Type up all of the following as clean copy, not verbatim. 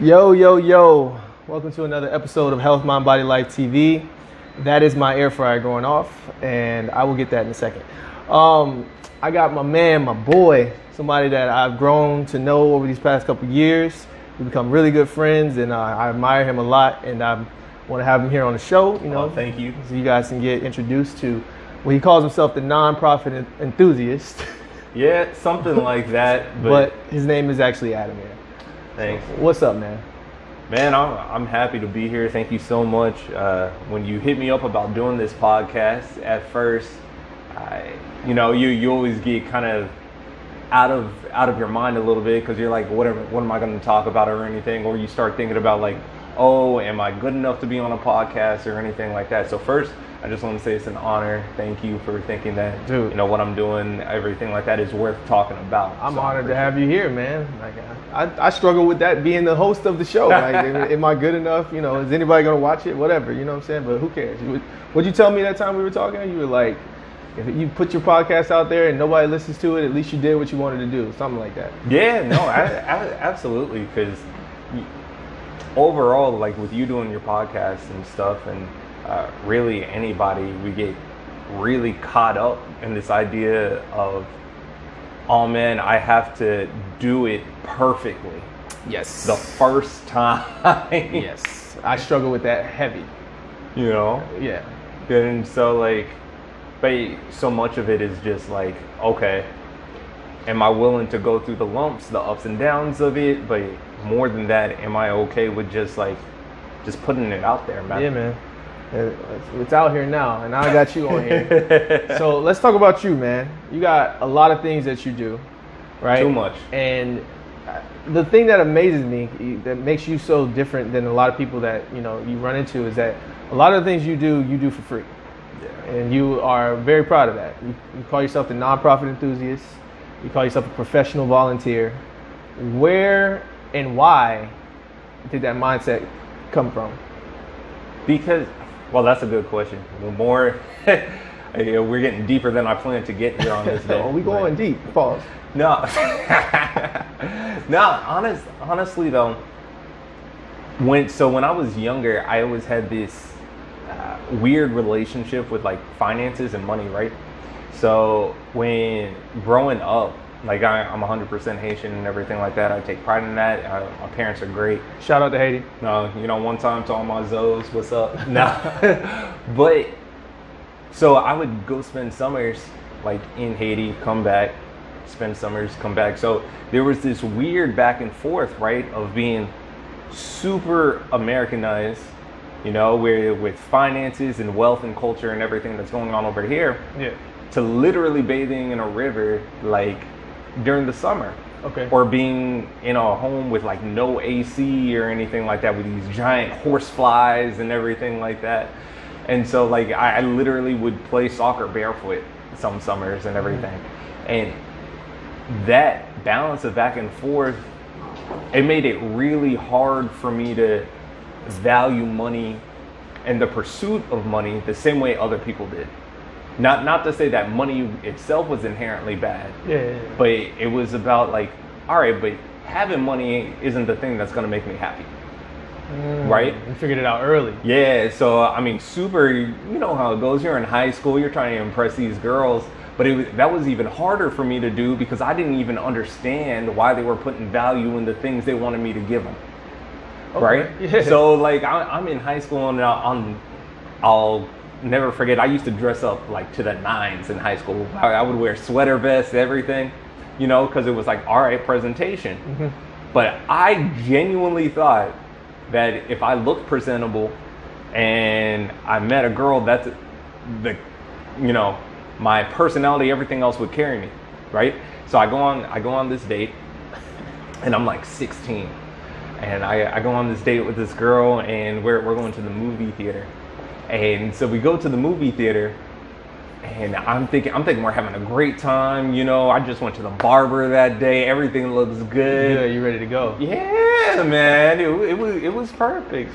Yo, yo, yo. Welcome to another episode of Health, Mind, Body, Life TV. That is my air fryer going off, and I will get that in a second. I got my man, my boy, somebody that I've grown to know over these past couple years. We've become really good friends, and I admire him a lot, and I want to have him here on the show, Thank you. so you guys can get introduced to what he calls himself, the nonprofit enthusiast. Yeah, something like that. But his name is actually Adam here. Thanks. What's up, man? Man, I'm happy to be here. Thank you so much. When you hit me up about doing this podcast, at first, you always get kind of out of your mind a little bit because you're like, what am I going to talk about or anything? Or you start thinking about like, oh, am I good enough to be on a podcast or anything like that? So first, I just want to say it's an honor. Thank you for thinking that, Dude, what I'm doing, everything like that is worth talking about. I'm honored to have you here, man. Like, I struggle with that being the host of the show. Like, am I good enough? Is anybody gonna watch it? Whatever, you know what I'm saying? But who cares? What'd you tell me that time we were talking? You were like, if you put your podcast out there and nobody listens to it, at least you did what you wanted to do, something like that. Yeah, no, absolutely, because overall, like with you doing your podcast and stuff, and really anybody, we get really caught up in this idea of, oh man, I have to do it perfectly. Yes. The first time. Yes. I struggle with that heavy. Yeah. And so but so much of it is just like, okay, am I willing to go through the lumps, the ups and downs of it? But more than that, am I okay with just putting it out there, man? Yeah, man. It's out here now, and I got you on here. So let's talk about you, man. You got a lot of things that you do, right? Too much. And the thing that amazes me, that makes you so different than a lot of people that you run into, is that a lot of the things you do for free. Yeah. And you are very proud of that. You call yourself the nonprofit enthusiast. You call yourself a professional volunteer. Where and why did that mindset come from? Because, well, that's a good question. We're getting deeper than I planned to get here on this day. Oh, we going deep. Pause. No. Honestly though, when I was younger, I always had this weird relationship with like finances and money, right? So when growing up, like I'm 100% Haitian and everything like that. I take pride in that. My parents are great. Shout out to Haiti. No, one time to all my Zoes, what's up? No. But so I would go spend summers like in Haiti, come back, spend summers, come back. So there was this weird back and forth, right, of being super Americanized, where with finances and wealth and culture and everything that's going on over here, Yeah. to literally bathing in a river like during the summer. Okay. Or being in a home with like no AC or anything like that, with these giant horse flies and everything like that. And so like I literally would play soccer barefoot some summers and everything. And that balance of back and forth, it made it really hard for me to value money and the pursuit of money the same way other people did. Not to say that money itself was inherently bad. Yeah. But it was about like, all right, but having money isn't the thing that's going to make me happy. Right? You figured it out early. Yeah. So, I mean, super, you know how it goes. You're in high school, you're trying to impress these girls. But that was even harder for me to do because I didn't even understand why they were putting value in the things they wanted me to give them. Okay. Right? Yeah. So, like, I'm in high school and I'll never forget, I used to dress up like to the nines in high school. I would wear sweater vests, everything, because it was like, all right, presentation. Mm-hmm. But I genuinely thought that if I looked presentable and I met a girl, that's my personality, everything else would carry me, right? So I go on this date, and I'm like 16, and I go on this date with this girl, and we're going to the movie theater. And so we go to the movie theater, and I'm thinking we're having a great time. I just went to the barber that day. Everything looks good. Yeah, you ready to go? Yeah, man. It was perfect.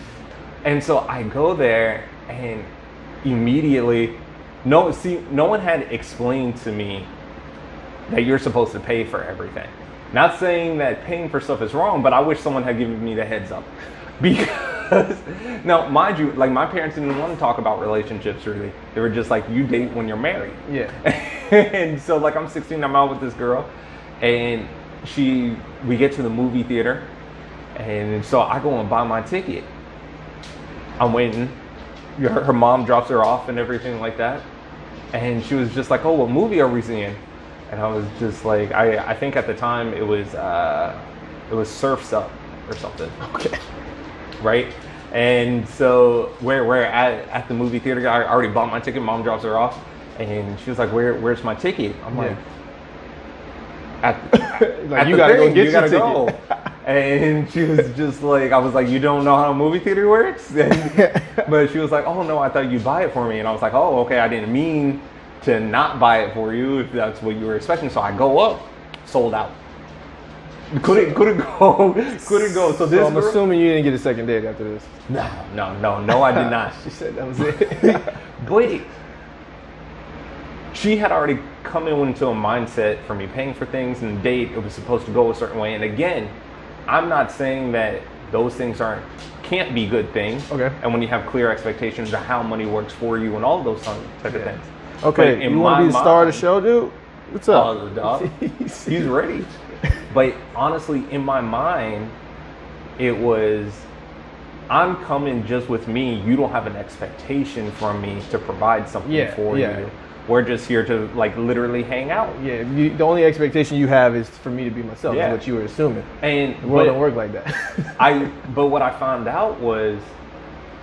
And so I go there, and immediately, no one had explained to me that you're supposed to pay for everything. Not saying that paying for stuff is wrong, but I wish someone had given me the heads up. Because, now, mind you, like my parents didn't want to talk about relationships really. They were just like, you date when you're married. Yeah. And so like I'm 16, I'm out with this girl, and we get to the movie theater, and so I go and buy my ticket. I'm waiting. Her mom drops her off and everything like that. And she was just like, oh, what movie are we seeing? And I was just like, I think at the time it was Surf's Up or something. Okay. Right? And so we're at the movie theater. I already bought my ticket. Mom drops her off. And she was like, where's my ticket? I'm like, like you gotta go get your ticket. Go. And she was just like, I was like, you don't know how a movie theater works? But she was like, oh no, I thought you'd buy it for me. And I was like, oh, okay, I didn't mean to not buy it for you if that's what you were expecting. So I go up, sold out. Couldn't go. So this I'm assuming you didn't get a second date after this. No, I did not. She said that was it. But she had already come into a mindset for me paying for things, and the date, it was supposed to go a certain way. And again, I'm not saying that those things can't be good things. Okay. And when you have clear expectations of how money works for you and all those type of things. Okay, you want to be the star of the show, dude? What's up? Dog. He's ready. But honestly, in my mind, it was, I'm coming just with me. You don't have an expectation from me to provide something for you. We're just here to like literally hang out. Yeah, the only expectation you have is for me to be myself. Is what you were assuming. And the world don't work like that. But what I found out was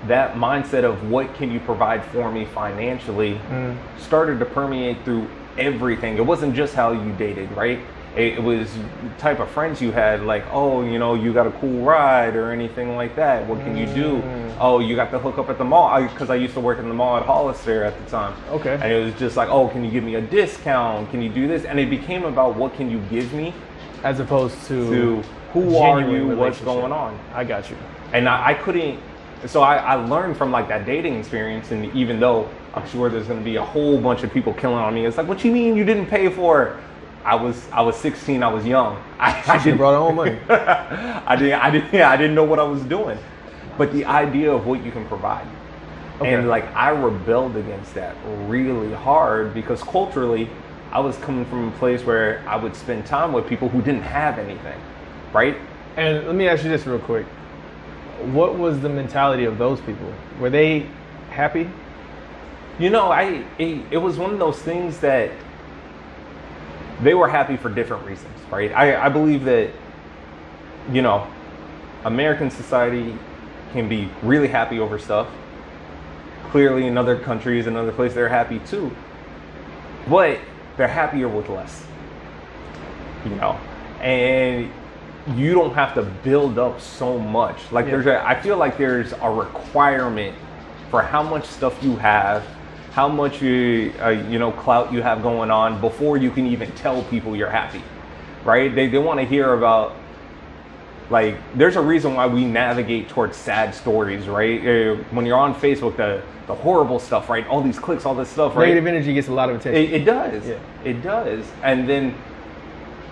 that mindset of what can you provide for me financially started to permeate through everything. It wasn't just how you dated, right? It was the type of friends you had, like, oh, you know, you got a cool ride or anything like that. What can you do? Oh, you got the hook up at the mall. Because I used to work in the mall at Hollister at the time. Okay. And it was just like, oh, can you give me a discount? Can you do this? And it became about what can you give me? As opposed to who are you, what's going on? I got you. And I couldn't, so I learned from like that dating experience, and even though I'm sure there's going to be a whole bunch of people killing on me, it's like, what you mean you didn't pay for it? I was 16. I was young. I should have brought her own money. I didn't know what I was doing. But the idea of what you can provide, and like I rebelled against that really hard because culturally, I was coming from a place where I would spend time with people who didn't have anything, right? And let me ask you this real quick: what was the mentality of those people? Were they happy? You know, it was one of those things that. They were happy for different reasons, right? I believe that, you know, American society can be really happy over stuff. Clearly in other countries and other places, they're happy too. But they're happier with less, you know? And you don't have to build up so much. Like I feel like there's a requirement for how much stuff you have, how much clout you have going on before you can even tell people you're happy, right? They want to hear about, like, there's a reason why we navigate towards sad stories, right? When you're on Facebook, the horrible stuff, right? All these clicks, all this stuff, right? Negative energy gets a lot of attention. It does. Yeah. It does. And then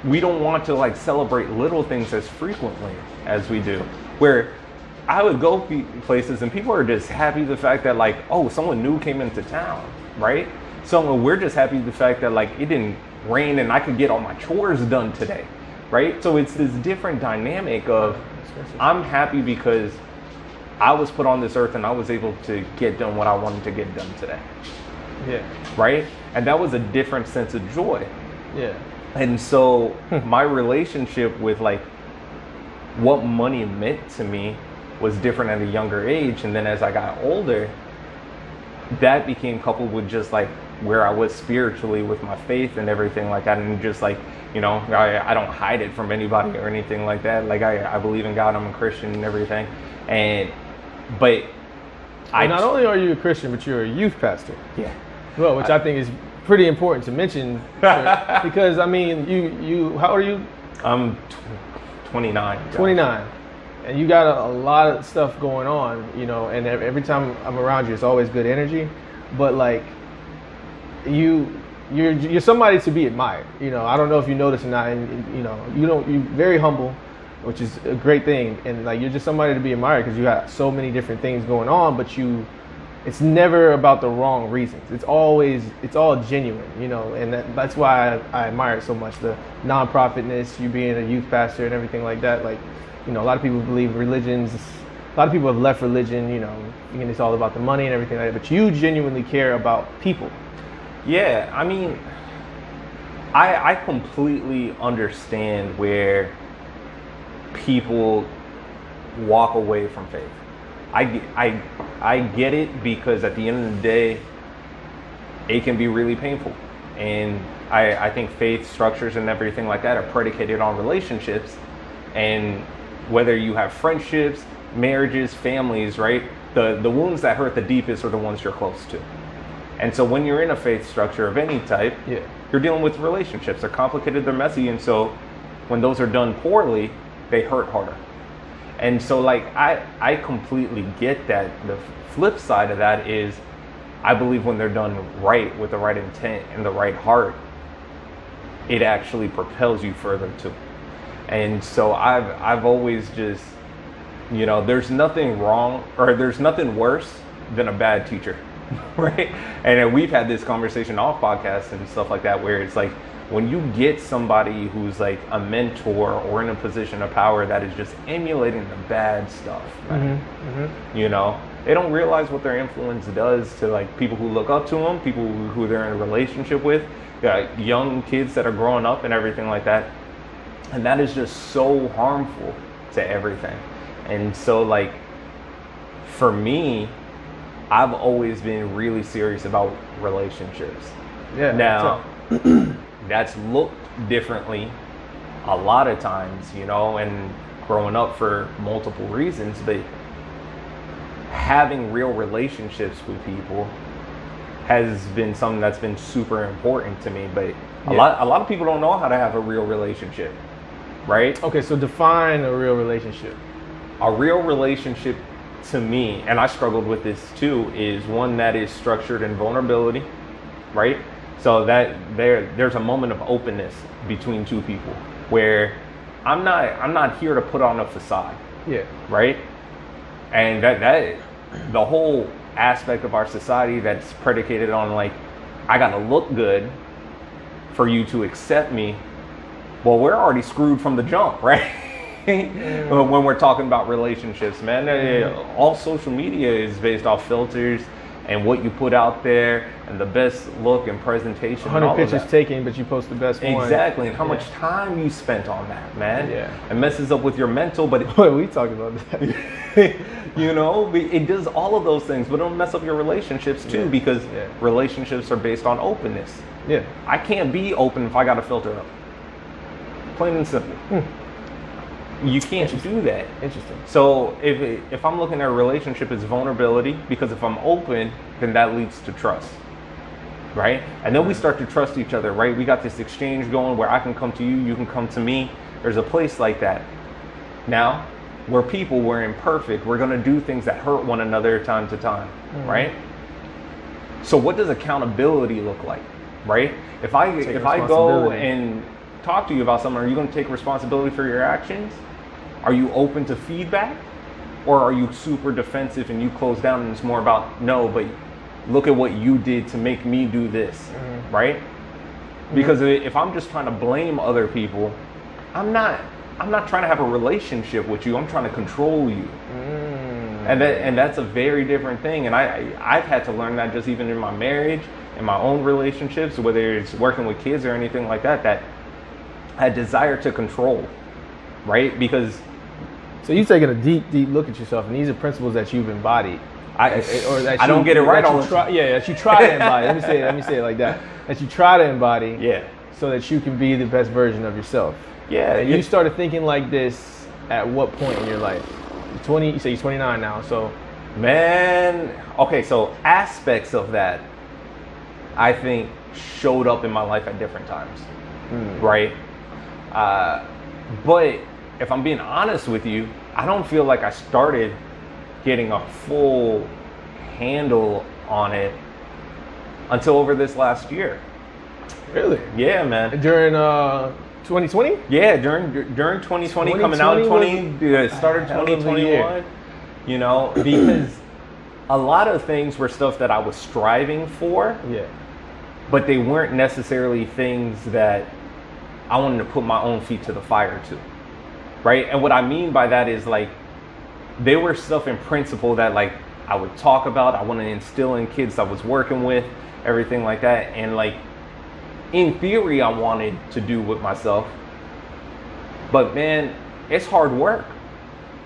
we don't want to like celebrate little things as frequently as we do, where I would go places and people are just happy the fact that like, oh, someone new came into town, right? So we're just happy the fact that like it didn't rain and I could get all my chores done today, right? So it's this different dynamic of I'm happy because I was put on this earth and I was able to get done what I wanted to get done today. Yeah. Right? And that was a different sense of joy. Yeah. And so my relationship with like what money meant to me was different at a younger age, and then as I got older, that became coupled with just like where I was spiritually with my faith and everything like that, and just like, you know, I don't hide it from anybody or anything like that. Like I believe in God, I'm a Christian and everything, but not only are you a Christian, but you're a youth pastor. Yeah. Well, which I think is pretty important to mention because I mean, you how old are you? I'm 29. 29. And you got a lot of stuff going on, you know, and every time I'm around you, it's always good energy. But like, you you're somebody to be admired. You know, I don't know if you notice or not, and you know, you're very humble, which is a great thing, and like you're just somebody to be admired because you got so many different things going on, but it's never about the wrong reasons. It's all genuine, you know, and that's why I admire it so much. The nonprofitness, you being a youth pastor and everything like that. Like, you know, a lot of people believe a lot of people have left religion, you know, thinking it's all about the money and everything like that, but you genuinely care about people. Yeah, I mean, I completely understand where people walk away from faith. I get it because at the end of the day, it can be really painful. And I think faith structures and everything like that are predicated on relationships. And whether you have friendships, marriages, families, right? The wounds that hurt the deepest are the ones you're close to. And so when you're in a faith structure of any type, you're dealing with relationships. They're complicated, they're messy. And so when those are done poorly, they hurt harder. And so like I completely get that. The flip side of that is I believe when they're done right with the right intent and the right heart, it actually propels you further too. And so I've always just, you know, there's nothing wrong or there's nothing worse than a bad teacher, right? And we've had this conversation off podcasts and stuff like that where it's like, when you get somebody who's like a mentor or in a position of power that is just emulating the bad stuff, man, you know, they don't realize what their influence does to like people who look up to them, people who they're in a relationship with, young kids that are growing up and everything like that. And that is just so harmful to everything. And so like, for me, I've always been really serious about relationships. Yeah. Now, that's looked differently a lot of times, you know, and growing up for multiple reasons, but having real relationships with people has been something that's been super important to me. But a lot of people don't know how to have a real relationship, right? Okay, so define a real relationship. A real relationship to me, and I struggled with this too, is one that is structured in vulnerability, right? So that there's a moment of openness between two people where I'm not here to put on a facade. Yeah. Right? And that the whole aspect of our society that's predicated on like, I gotta look good for you to accept me. Well, we're already screwed from the jump, right? When we're talking about relationships, man, all social media is based off filters and what you put out there and the best look and presentation. 100 pictures taken, but you post the best one. Exactly, and how much time you spent on that, man. Yeah. It messes up with your mental, but Wait, we talking about that. you know, it does all of those things, but it'll mess up your relationships too, because relationships are based on openness. Yeah. I can't be open if I got a filter up. Plain and simple. You can't do that. Interesting. So if I'm looking at a relationship as vulnerability, because if I'm open, then that leads to trust, right? And then we start to trust each other, right? We got this exchange going where I can come to you, you can come to me. There's a place like that. Now, we're people, we're imperfect. We're gonna do things that hurt one another time to time, right? So what does accountability look like, right? If I go and talk to you about something, are you gonna take responsibility for your actions? Are you open to feedback? Or are you super defensive and you close down and it's more about, no, but look at what you did to make me do this, right? Because if I'm just trying to blame other people, I'm not trying to have a relationship with you. I'm trying to control you. And that's a very different thing. And I've had to learn that just even in my marriage, in my own relationships, whether it's working with kids or anything like that, that I desire to control, right? Because so you're taking a deep look at yourself, and these are principles that you've embodied. I don't get it right all the time. Yeah, that you try to embody. Let me say it like that. That you try to embody. Yeah. So that you can be the best version of yourself. Yeah. And you started thinking like this at what point in your life? You say you're 29 now, so. Man, okay, so aspects of that, I think, showed up in my life at different times, right? But if I'm being honest with you, I don't feel like I started getting a full handle on it until over this last year. Really? Yeah, man. During 2020? Yeah, during 2020 coming out of 20, started hell of a 2021. year. You know, because a lot of things were stuff that I was striving for, Yeah. but they weren't necessarily things that I wanted to put my own feet to the fire to, right? And what I mean by that is like, they were stuff in principle that like I would talk about, I want to instill in kids I was working with, everything like that. And like, in theory, I wanted to do with myself, but man, it's hard work.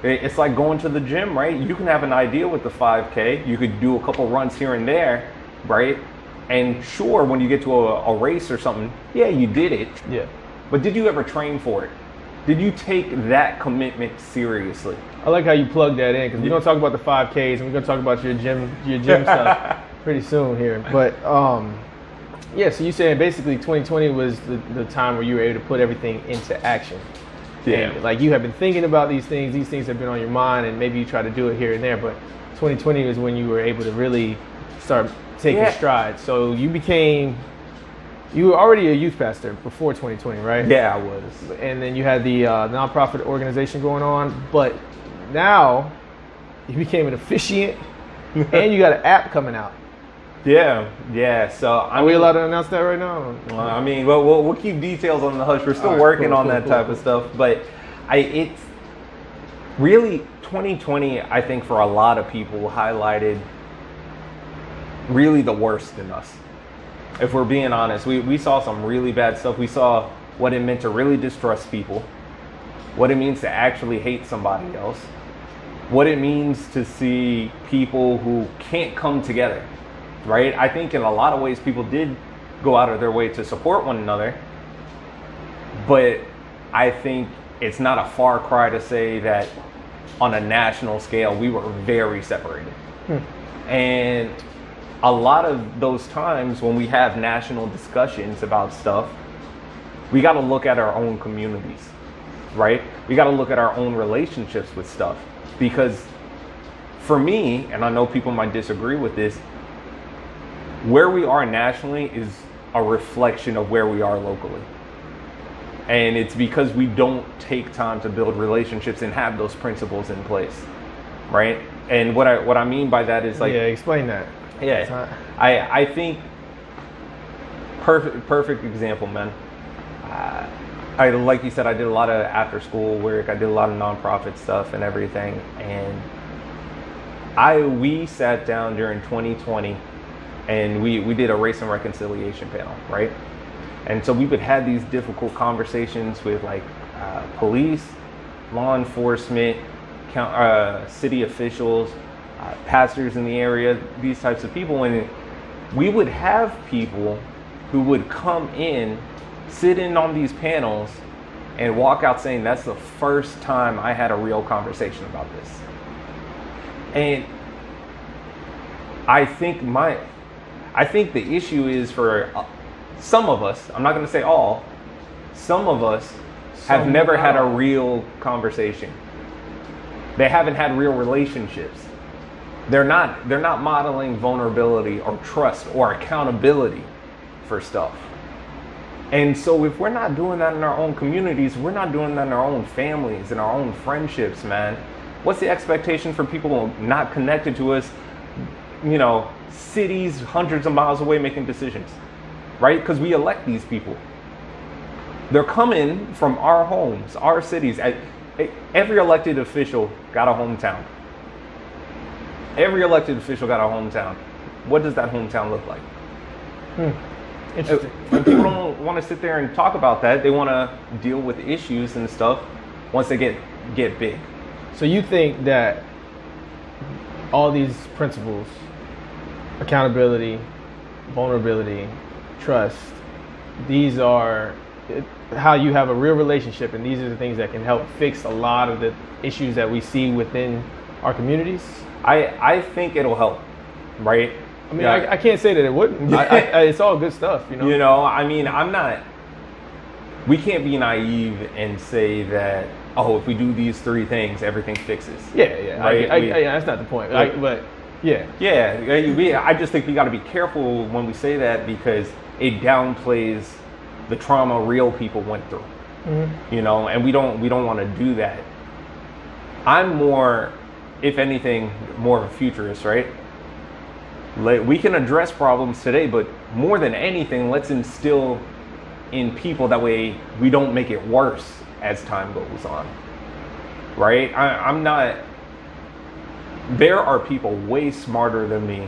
It's like going to the gym, right? You can have an idea with the 5K. You could do a couple runs here and there, right? And sure, when you get to a race or something, yeah, you did it. Yeah. But did you ever train for it? Did you take that commitment seriously? I like how you plug that in, because we're gonna talk about the 5Ks and we're gonna talk about your gym stuff pretty soon here. But yeah, so you saying basically 2020 was the time where you were able to put everything into action. Yeah. And, like, you have been thinking about these things have been on your mind, and maybe you try to do it here and there, but 2020 is when you were able to really start taking strides. So you were already a youth pastor before 2020, right? Yeah, I was. And then you had the nonprofit organization going on, but now you became an officiant and you got an app coming out. Yeah. So Are we allowed to announce that right now? I mean, we'll keep details on the hush. We're still working on that type of stuff, but it's really 2020. I think for a lot of people highlighted really the worst in us. If we're being honest, we saw some really bad stuff. We saw what it meant to really distrust people, what it means to actually hate somebody else, what it means to see people who can't come together, right? I think in a lot of ways people did go out of their way to support one another, but I think it's not a far cry to say that on a national scale we were very separated. And a lot of those times when we have national discussions about stuff, we got to look at our own communities, right? We got to look at our own relationships with stuff, because for me, and I know people might disagree with this, where we are nationally is a reflection of where we are locally. And it's because we don't take time to build relationships and have those principles in place, right? And what I mean by that is like, yeah, explain that. Yeah, I think perfect example, man. I like you said, I did a lot of after school work. I did a lot of nonprofit stuff and everything. And we sat down during 2020 and we did a race and reconciliation panel, right? And so we would have these difficult conversations with like police, law enforcement, city officials, pastors in the area, these types of people. And we would have people who would come in, sit in on these panels, and walk out saying, that's the first time I had a real conversation about this. And I think the issue is for some of us, I'm not going to say all, some of us have never had a real conversation. They haven't had real relationships. They're not modeling vulnerability or trust or accountability for stuff. And so if we're not doing that in our own communities, we're not doing that in our own families, in our own friendships, man. What's the expectation for people not connected to us, cities hundreds of miles away making decisions, right? Because we elect these people. They're coming from our homes, our cities. Every elected official got a hometown. Every elected official got a hometown. What does that hometown look like? Interesting. When people don't want to sit there and talk about that, they want to deal with issues and stuff once they get big. So you think that all these principles, accountability, vulnerability, trust, these are how you have a real relationship, and these are the things that can help fix a lot of the issues that we see within our communities? I think it'll help, right? I mean, I can't say that it wouldn't. It's all good stuff, I mean, we can't be naive and say that, if we do these three things, everything fixes. Yeah. Right? That's not the point. But Yeah. Yeah, I just think we got to be careful when we say that because it downplays the trauma real people went through. Mm-hmm. You know, and we don't want to do that. I'm more, if anything, more of a futurist, right? We can address problems today, but more than anything, let's instill in people that way we don't make it worse as time goes on, right? I'm not. There are people way smarter than me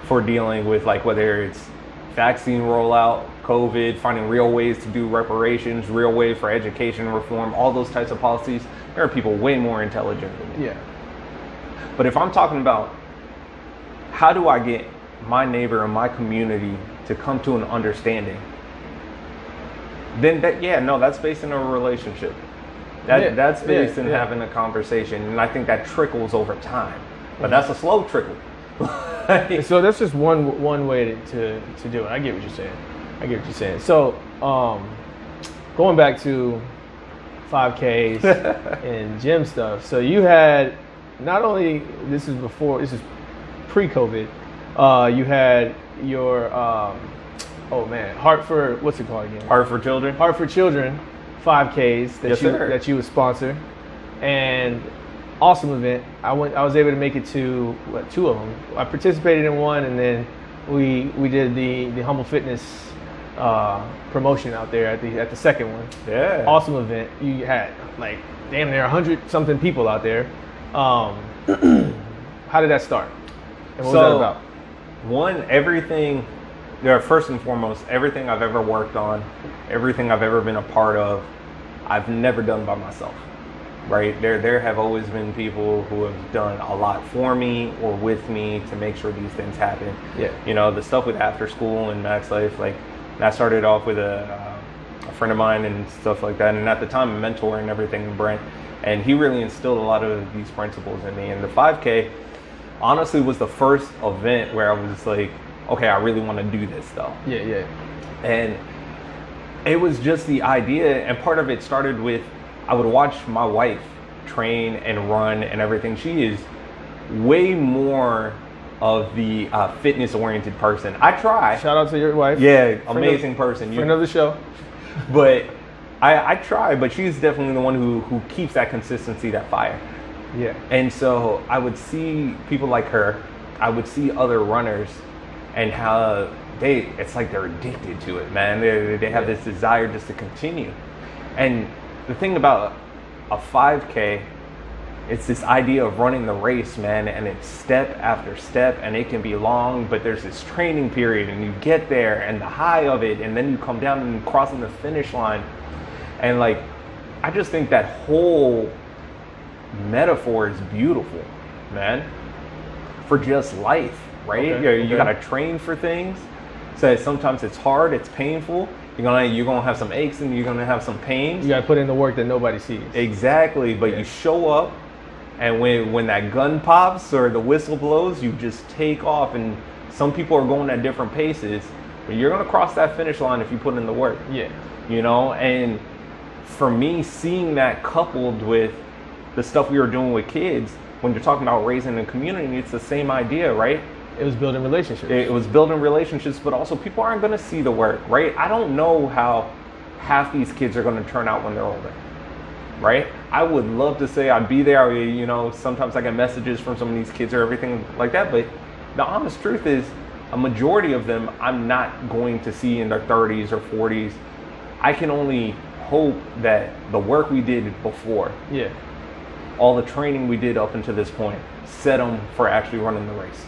for dealing with, like, whether it's vaccine rollout, COVID, finding real ways to do reparations, real ways for education reform, all those types of policies. There are people way more intelligent than me. Yeah. But if I'm talking about how do I get my neighbor and my community to come to an understanding, then that's based in a relationship. That's based in having a conversation, and I think that trickles over time. But that's a slow trickle. So that's just one way to do it. I get what you're saying. So going back to 5Ks and gym stuff. So you had not only this is pre-COVID. You had your Heart for what's it called again? Heart for Children. Heart for Children 5Ks that you would sponsor, and awesome event. I was able to make it to 2 of them. I participated in one, and then we did the Humble Fitness promotion out there at the second one. Yeah. Awesome event. You had like damn near 100 something people out there. How did that start? And what was that about? First and foremost, everything I've ever worked on, everything I've ever been a part of, I've never done by myself. Right? There have always been people who have done a lot for me or with me to make sure these things happen. Yeah. You know, the stuff with After School and Max Life, like that started off with a friend of mine and stuff like that. And at the time, a mentor and everything, Brent, and he really instilled a lot of these principles in me. And the 5K honestly was the first event where I was like, okay, I really want to do this though. Yeah. And it was just the idea, and part of it started with, I would watch my wife train and run and everything. She is way more of the fitness-oriented person. I try. Shout out to your wife. Yeah, amazing person. Friend of the show. But I try, but she's definitely the one who keeps that consistency, that fire. Yeah. And so I would see people like her. I would see other runners and how it's like they're addicted to it, man. They have this desire just to continue. And the thing about a 5K, it's this idea of running the race, man, and it's step after step, and it can be long, but there's this training period, and you get there, and the high of it, and then you come down and crossing the finish line. And like, I just think that whole metaphor is beautiful, man, for just life, right? Okay. You gotta train for things. So sometimes it's hard, it's painful. You're gonna have some aches and you're gonna have some pains. You gotta put in the work that nobody sees. Exactly, but you show up, and when that gun pops or the whistle blows, you just take off. And some people are going at different paces, but you're gonna cross that finish line if you put in the work. Yeah. You know, and for me, seeing that coupled with the stuff we were doing with kids, when you're talking about raising a community, it's the same idea, right? It was building relationships. It was building relationships, but also people aren't going to see the work, right? I don't know how half these kids are going to turn out when they're older, right? I would love to say I'd be there. You know, sometimes I get messages from some of these kids or everything like that, but the honest truth is a majority of them I'm not going to see in their 30s or 40s. I can only hope that the work we did before, all the training we did up until this point, set them for actually running the race.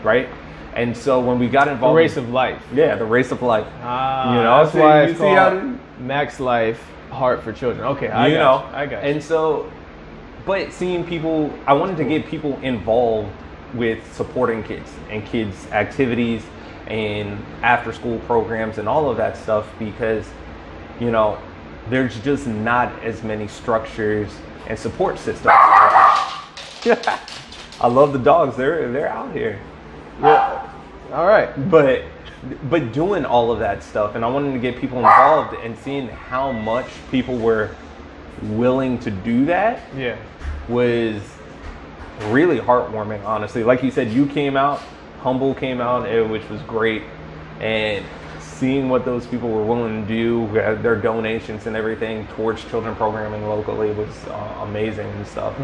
Right? And so when we got involved, the race of life. Yeah, the race of life. You know, that's why it's called Max Life, Heart for Children. Okay, I got you. And so, but seeing people, I wanted to get people involved with supporting kids and kids' activities and after school programs and all of that stuff, because, you know, there's just not as many structures and support systems. I love the dogs. They're out here. Yeah. All right. But doing all of that stuff, and I wanted to get people involved, and seeing how much people were willing to do that, really heartwarming, honestly. Like you said, you came out, Humble came out, which was great. And seeing what those people were willing to do, their donations and everything towards children programming locally was amazing and stuff.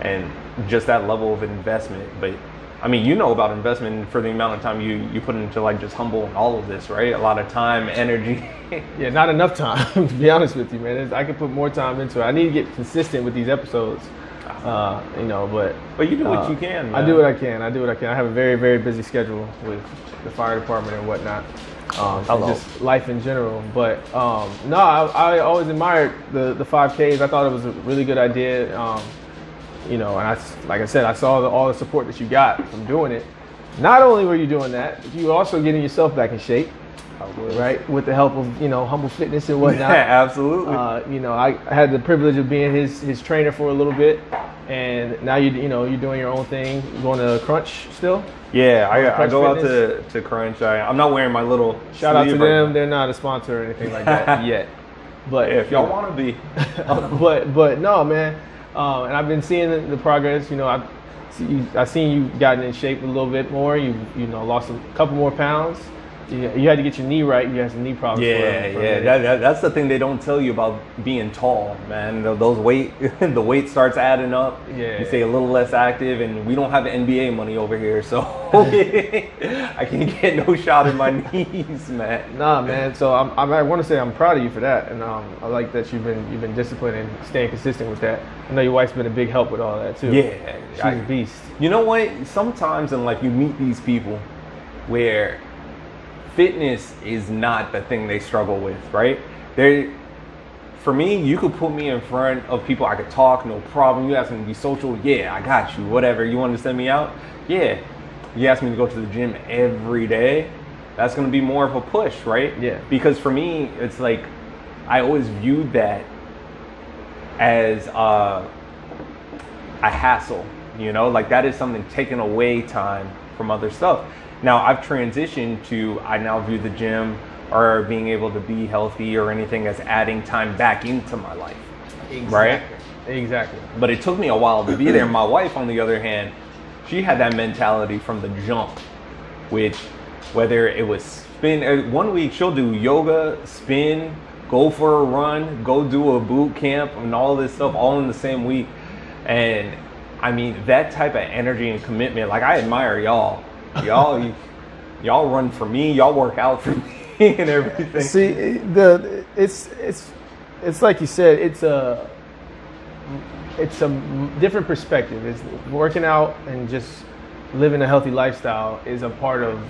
And just that level of investment. But I mean, you know about investment for the amount of time you put into like just Humble and all of this, right? A lot of time, energy. Yeah, not enough time, to be honest with you, man. I could put more time into it. I need to get consistent with these episodes, you know, but you do what you can, man. I do what I can. I have a very, very busy schedule with the fire department and whatnot. And just life in general. But no, I always admired the 5Ks. I thought it was a really good idea. You know, and like I said, I saw all the support that you got from doing it. Not only were you doing that, but you were also getting yourself back in shape, right? With the help of, you know, Humble Fitness and whatnot. Yeah, absolutely. You know, I had the privilege of being his trainer for a little bit, and now you're doing your own thing. You going to Crunch still? Yeah, I go Fitness? Out to Crunch. I'm not wearing my little shout out to them. They're not a sponsor or anything like that yet. But yeah, if y'all want to be. but no, man. And I've been seeing the progress. You know, I've seen you gotten in shape a little bit more. You lost a couple more pounds. You had to get your knee right. You had some knee problems. Yeah. That's the thing they don't tell you about being tall, man. Those the weight starts adding up. Yeah. You stay a little less active, and we don't have NBA money over here, so I can't get no shot in my knees, man. Nah, man. So I want to say I'm proud of you for that, and I like that you've been disciplined and staying consistent with that. I know your wife's been a big help with all that too. Yeah, she's a beast. You know what? Sometimes in life you meet these people where fitness is not the thing they struggle with, right? For me, you could put me in front of people, I could talk, no problem. You ask me to be social, yeah, I got you, whatever. You want to send me out? Yeah. You ask me to go to the gym every day, that's going to be more of a push, right? Yeah. Because for me, it's like, I always viewed that as a hassle, you know? Like that is something taking away time from other stuff. Now I've transitioned to, I now view the gym or being able to be healthy or anything as adding time back into my life. Exactly. Right? Exactly. But it took me a while to be there. My wife, on the other hand, she had that mentality from the jump, which whether it was spin, 1 week she'll do yoga, spin, go for a run, go do a boot camp and all this stuff all in the same week. And I mean, that type of energy and commitment, like I admire y'all. Y'all run for me, y'all work out for me and everything. See, it's like you said, it's a different perspective. It's working out and just living a healthy lifestyle is a part of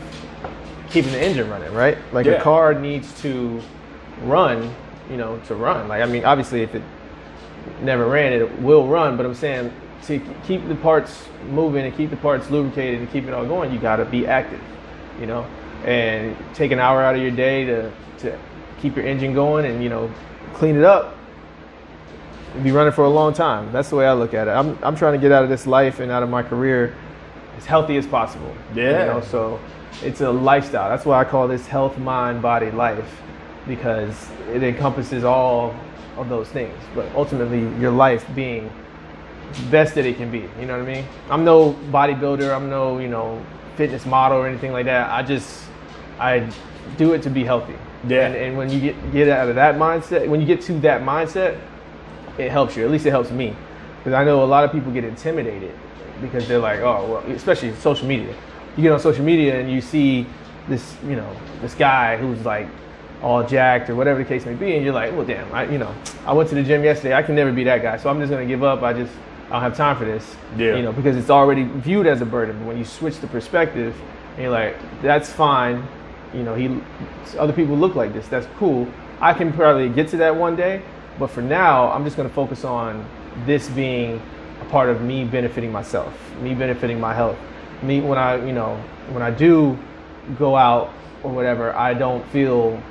keeping the engine running, right? Like a car needs to run, to run. Like, I mean, obviously if it never ran, it will run, but I'm saying to keep the parts moving and keep the parts lubricated and keep it all going, you gotta be active, and take an hour out of your day to keep your engine going and, clean it up. You'll be running for a long time. That's the way I look at it. I'm trying to get out of this life and out of my career as healthy as possible. Yeah. So it's a lifestyle. That's why I call this health, mind, body, life, because it encompasses all of those things. But ultimately, your life being best that it can be. You know what I mean? I'm no bodybuilder. I'm no, fitness model or anything like that. I do it to be healthy. Yeah. And when you get out of that mindset, when you get to that mindset, it helps you. At least it helps me. Because I know a lot of people get intimidated because they're like, oh, well, especially social media. You get on social media and you see this, this guy who's like all jacked or whatever the case may be, and you're like, well, damn, I went to the gym yesterday. I can never be that guy, so I'm just gonna give up. I don't have time for this. Yeah. Because it's already viewed as a burden. But when you switch the perspective, and you're like, that's fine. Other people look like this. That's cool. I can probably get to that one day, but for now, I'm just gonna focus on this being a part of me benefiting myself, me benefiting my health. Me when I do go out or whatever, I don't feel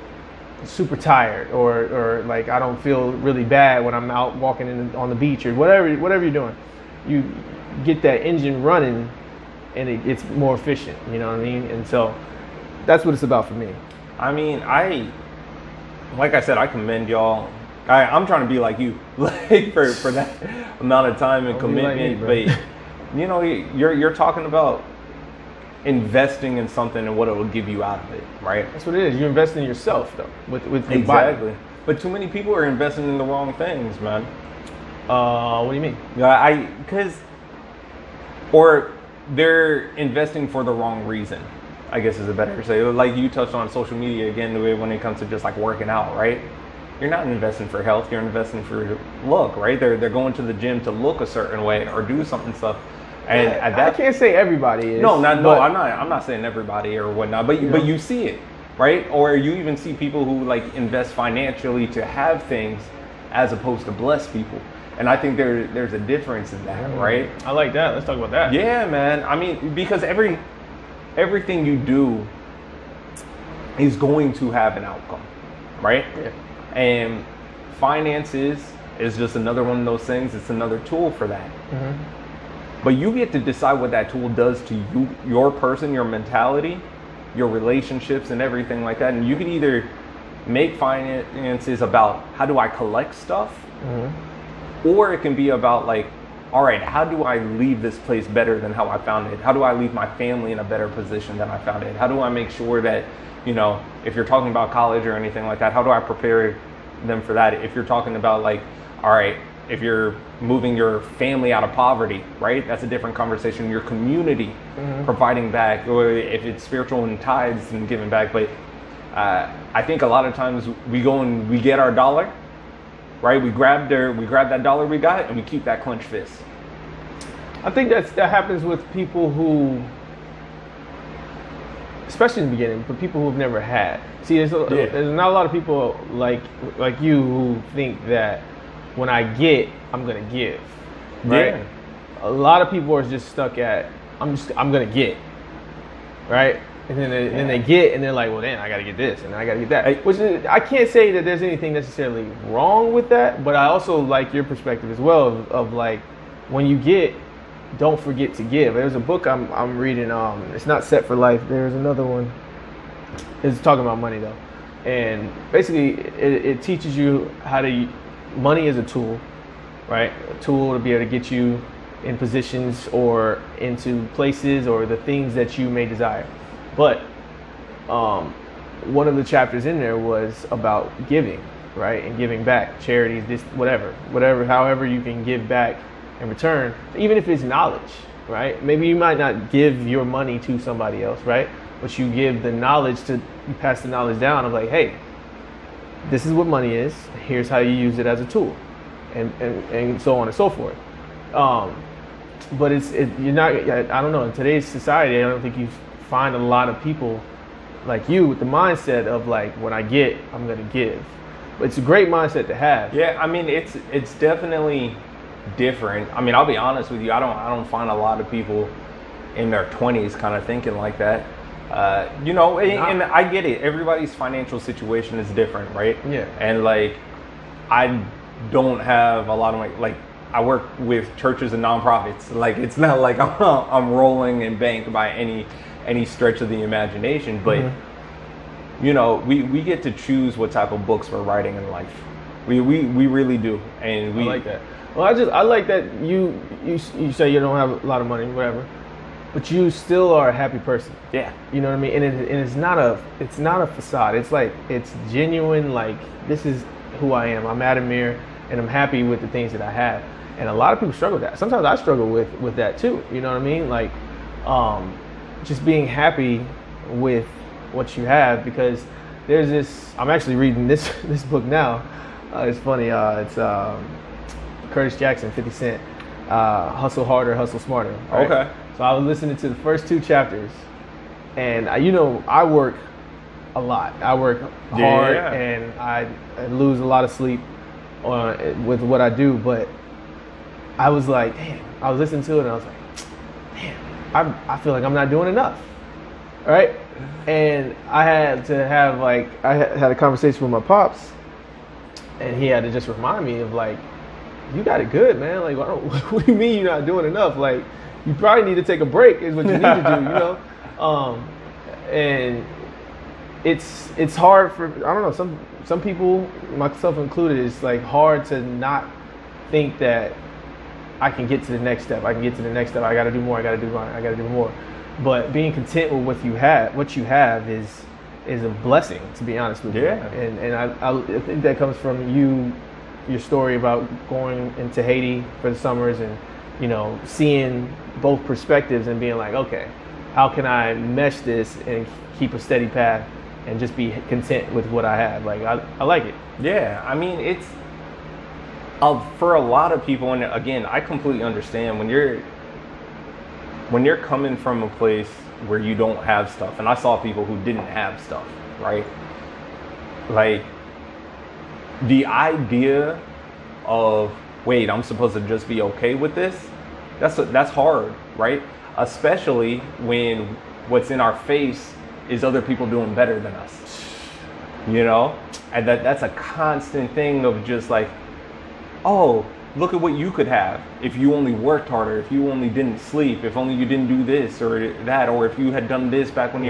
super tired or like I don't feel really bad when I'm out walking on the beach or whatever you're doing. You get that engine running and it's more efficient, you know what I mean? And so that's what it's about for me. I mean, like I said, I commend y'all. I'm trying to be like you, like for that amount of time and commitment. Like me, but you know, you're talking about investing in something and what it will give you out of it, right? That's what it is. You invest in yourself, though, with your Exactly. body. But too many people are investing in the wrong things, man. What do you mean? Yeah, or they're investing for the wrong reason, I guess is a better say. Like you touched on social media again, the way when it comes to just like working out, right? You're not investing for health, you're investing for look, right? They're going to the gym to look a certain way or do something stuff. And at that, I can't say everybody is. no, I'm not saying everybody or whatnot, but you see it, right? Or you even see people who like invest financially to have things as opposed to bless people. And I think there's a difference in that, right? I like that. Let's talk about that. Yeah, man. I mean, because everything you do is going to have an outcome, right? Yeah. And finances is just another one of those things. It's another tool for that. But you get to decide what that tool does to you, your person, your mentality, your relationships, and everything like that. And you can either make finances about how do I collect stuff, or it can be about like, all right, how do I leave this place better than how I found it? How do I leave my family in a better position than I found it? How do I make sure that, you know, if you're talking about college or anything like that, how do I prepare them for that? If you're talking about like, all right, if you're moving your family out of poverty, right? That's a different conversation. Your community, providing back, or if it's spiritual and tithes and giving back. But I think a lot of times we go and we get our dollar, right? We grab that dollar we got and we keep that clenched fist. I think that happens with people who, especially in the beginning, but people who've never had. See, there's not a lot of people like you who think that when I get, I'm gonna give, right? Yeah. A lot of people are just stuck at I'm gonna get, right? And then they get, and they're like, well, then I gotta get this, and I gotta get that. Which is, I can't say that there's anything necessarily wrong with that, but I also like your perspective as well of like, when you get, don't forget to give. There's a book I'm reading. It's not Set for Life. There's another one. It's talking about money though, and basically it teaches you how to. Money is a tool, right? A tool to be able to get you in positions or into places or the things that you may desire. But one of the chapters in there was about giving, right? And giving back, charities, this, whatever, however you can give back in return, even if it's knowledge, right? Maybe you might not give your money to somebody else, right? But you give the knowledge you pass the knowledge down of like, hey, this is what money is. Here's how you use it as a tool, and so on and so forth. But you're not. I don't know. In today's society, I don't think you find a lot of people like you with the mindset of like, when I get, I'm gonna give. But it's a great mindset to have. Yeah, I mean, it's definitely different. I mean, I'll be honest with you. I don't find a lot of people in their 20s kind of thinking like that. You know, and I get it. Everybody's financial situation is different, right? Yeah. And like, I don't have a lot of like I work with churches and nonprofits. Like, it's not like I'm rolling in bank by any stretch of the imagination. But you know, we get to choose what type of books we're writing in life. We really do, and I like that. Well, I like that you say you don't have a lot of money, whatever. But you still are a happy person. Yeah. You know what I mean? And it's not a facade. It's like, it's genuine, like, this is who I am. I'm Adamir, and I'm happy with the things that I have. And a lot of people struggle with that. Sometimes I struggle with that too. You know what I mean? Like, just being happy with what you have, because there's this, I'm actually reading this book now. It's funny. It's Curtis Jackson, 50 Cent, Hustle Harder, Hustle Smarter. Right? Okay. So I was listening to the first 2 chapters, and you know, I work a lot. I work hard, and I lose a lot of sleep with what I do. But I was like, damn. I was listening to it, and I was like, damn. I feel like I'm not doing enough, right? And I had to have I had a conversation with my pops, and he had to just remind me of like, you got it good, man. Like, what do you mean you're not doing enough? Like, you probably need to take a break is what you need to do, you know? And it's hard for, I don't know, some people, myself included, it's like hard to not think that I can get to the next step. I can get to the next step. I got to do more. I got to do more. I got to do more. But being content with what you have is a blessing, to be honest with you. Yeah. And I think that comes from your story about going into Haiti for the summers and, you know, seeing both perspectives and being like, okay, how can I mesh this and keep a steady path and just be content with what I have? Like, I like it. Yeah, I mean, it's for a lot of people, and again, I completely understand when you're coming from a place where you don't have stuff, and I saw people who didn't have stuff, right? Like, the idea of, wait, I'm supposed to just be okay with this? That's hard, right? Especially when what's in our face is other people doing better than us, you know? And that's a constant thing of just like, oh, look at what you could have if you only worked harder, if you only didn't sleep, if only you didn't do this or that, or if you had done this back when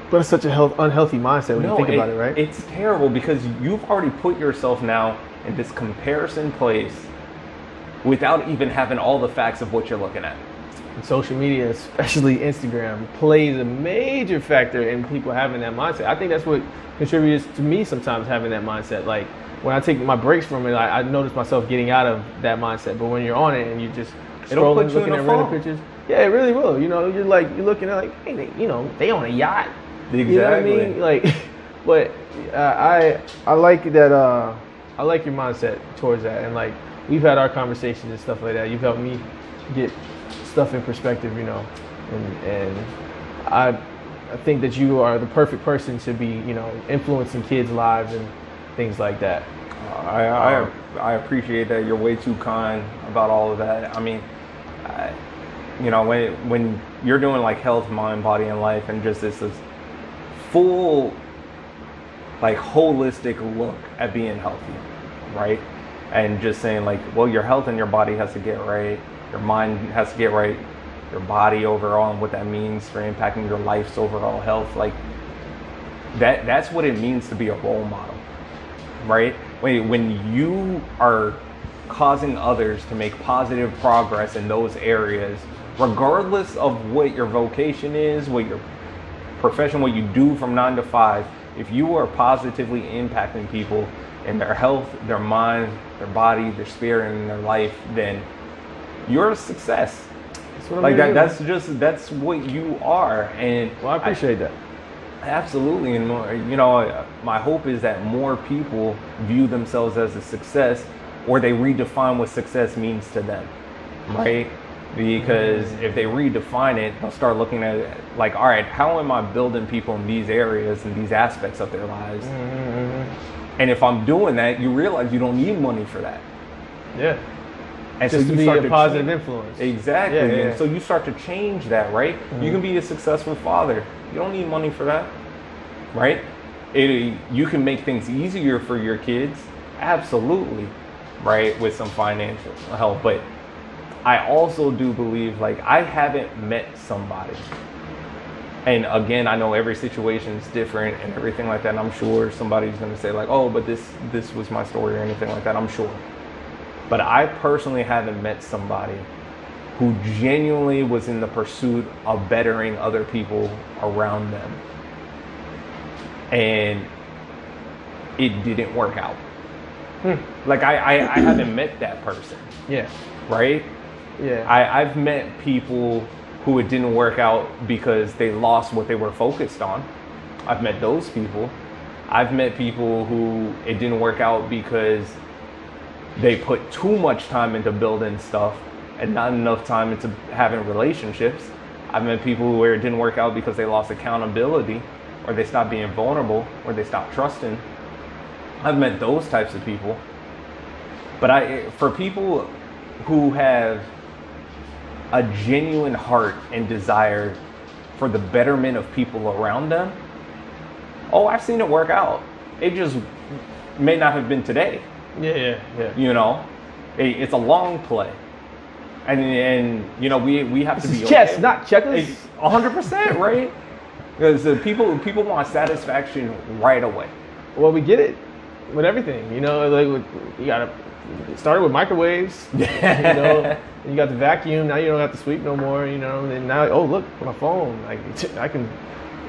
But it's such a unhealthy mindset when you think about it, right? It's terrible because you've already put yourself now in this comparison place without even having all the facts of what you're looking at. And social media, especially Instagram, plays a major factor in people having that mindset. I think that's what contributes to me sometimes having that mindset. Like, when I take my breaks from it, I notice myself getting out of that mindset. But when you're on it and you just scrolling, looking at random pictures, yeah, it really will. You know, you're looking at like, hey, they on a yacht. Exactly. You know what I mean? Like, but I like that. I like your mindset towards that, and like we've had our conversations and stuff like that. You've helped me get stuff in perspective, you know, and I think that you are the perfect person to be, you know, influencing kids' lives and things like that. I appreciate that. You're way too kind about all of that. I mean, you know, when you're doing like health, mind, body, and life, and just this full, like, holistic look at being healthy, right? And just saying like, well, your health and your body has to get right. Your mind has to get right. Your body overall, and what that means for impacting your life's overall health. Like, that's what it means to be a role model. Right? When you are causing others to make positive progress in those areas, regardless of what your vocation is, what your profession, what you do from 9 to 5, if you are positively impacting people in their health, their mind, their body, their spirit, and their life, then you're a success. Like that's what you are. And well, I appreciate that. Absolutely. And more, you know, my hope is that more people view themselves as a success, or they redefine what success means to them, right? Because if they redefine it, they'll start looking at it like, all right, how am I building people in these areas and these aspects of their lives? And if I'm doing that, you realize you don't need money for that. Yeah. And just so to you be start a to positive influence. Exactly. Yeah. And so you start to change that, right? You can be a successful father. You don't need money for that, right? You can make things easier for your kids, absolutely, right, with some financial help. But I also do believe, like, I haven't met somebody, and again, I know every situation is different and everything like that, and I'm sure somebody's going to say like, oh, but this was my story or anything like that, I'm sure. But I personally haven't met somebody who genuinely was in the pursuit of bettering other people around them, and it didn't work out. Like, I haven't met that person. Yeah. Right? Yeah. I've met people who it didn't work out because they lost what they were focused on. I've met those people. I've met people who it didn't work out because they put too much time into building stuff and not enough time into having relationships. I've met people where it didn't work out because they lost accountability, or they stopped being vulnerable, or they stopped trusting. I've met those types of people. But for people who have a genuine heart and desire for the betterment of people around them, oh, I've seen it work out. It just may not have been today. Yeah. You know, it's a long play. And you know, we have to be chess, okay. Not checkers. 100%, right? Because people want satisfaction right away. Well, we get it with everything. You know, like you gotta it started with microwaves. You know, and you got the vacuum. Now you don't have to sweep no more. You know, and now oh look, my phone. Like I can,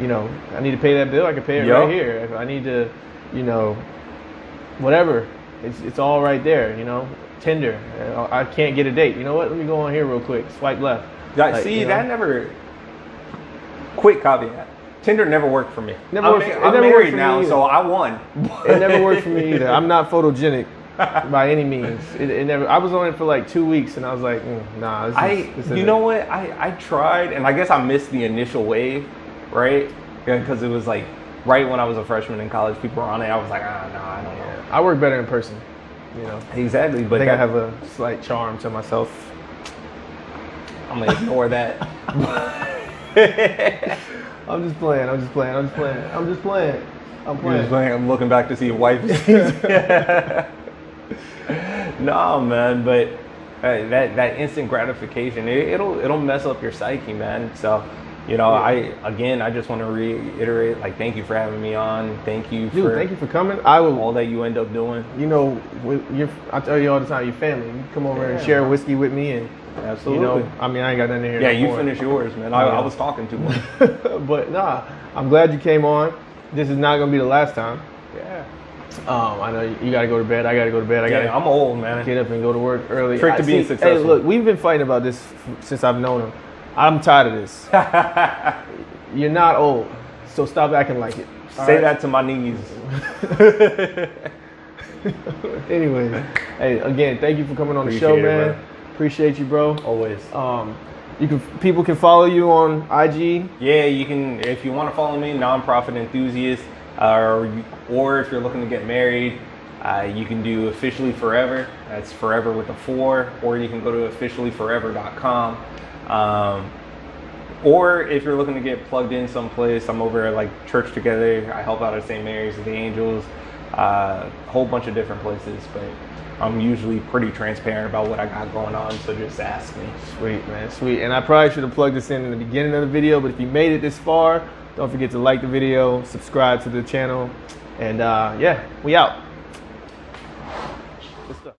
you know, I need to pay that bill. I can pay it right here. If I need to, you know, whatever. It's all right there. You know, Tinder. I can't get a date. You know what? Let me go on here real quick. Swipe left. Like, see, you know, that never. Quick caveat. Tinder never worked for me. I'm married now, so I won. It never worked for me either. I'm not photogenic by any means. It never. I was on it for like 2 weeks, and I was like, nah. This you know what? I tried, and I guess I missed the initial wave, right? Because it was like right when I was a freshman in college, people were on it. I was like, nah, I don't know. I work better in person, you know. Exactly, but I think I have a slight charm to myself. I'm gonna ignore that. I'm just playing. I'm playing. I'm looking back to see your wife. No, man, but that instant gratification, it'll mess up your psyche, man. So, you know, I just want to reiterate, like, thank you for having me on. Thank you for coming. All that you end up doing. You know, I tell you all the time, your family. You come over and share whiskey with me, and absolutely. You know, I mean, I ain't got nothing to hear. Yeah, you finish yours, man. I was talking too much. But nah, I'm glad you came on. This is not gonna be the last time. Yeah. I know you gotta go to bed. I gotta go to bed. I'm old, man. Get up and go to work early. Trick to being successful. Hey, look, we've been fighting about this since I've known him. I'm tired of this. You're not old, so stop acting like it. Say that to my knees. Anyway, hey, again, thank you for coming on the show, man. Appreciate you, bro. Always. People can follow you on IG. Yeah, you can. If you want to follow me, Nonprofit Enthusiast, or if you're looking to get married, you can do Officially Forever. That's forever with a 4, or you can go to officiallyforever.com. Or if you're looking to get plugged in someplace, I'm over at like Church Together. I help out at St. Mary's of the Angels, a whole bunch of different places, but I'm usually pretty transparent about what I got going on, so just ask me. Sweet, man, sweet. And I probably should have plugged this in the beginning of the video, but if you made it this far, don't forget to like the video, subscribe to the channel, and yeah, we out. Good stuff.